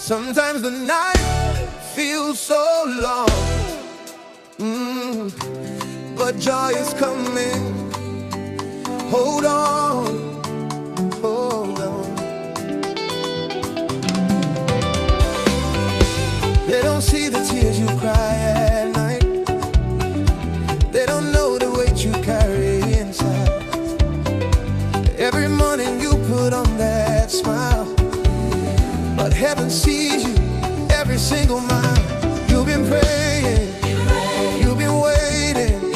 Sometimes the night feels so long, but joy is coming. Hold on, hold on. They don't see the tears you cry at night. They don't know the weight you carry inside. Every morning you put on that smile, but heaven sees you every single mile. You've been praying, you've been waiting.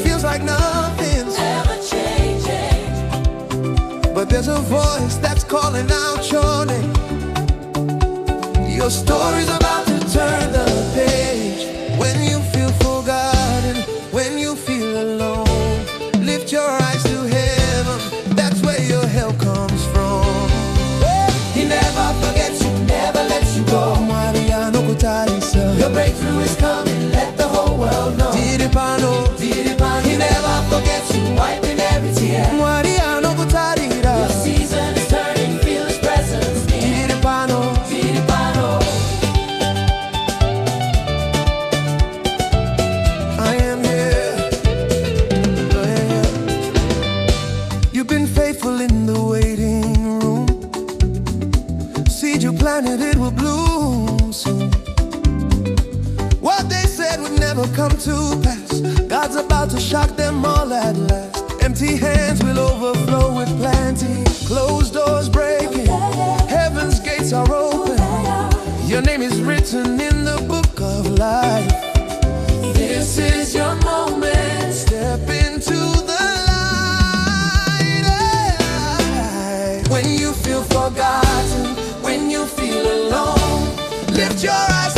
Feels like nothing's ever changing, but there's a voice that's calling out your name. Your story's about to turn the page. When you feel forgotten, when you feel alone, lift your eyes to heaven. That's where your help comes from. He never forgets you, never lets you go. Your breakthrough is coming, let the whole world know. Ndiri Pano, Ndiri Pano. He never forgets you, wiping every tear. Your season is turning, feel his presence near. Ndiri Pano, Ndiri Pano. I am here, I am here. You've been faithful in the waiting room. Seed you planted, it will bloom soon. What they said would never come to pass, God's about to shock them all at last. Empty hands will overflow with plenty. Closed doors breaking, heaven's gates are open. Your name is written in the book of life. This is your moment, step into the light. When you feel forgotten, when you feel alone, lift your eyes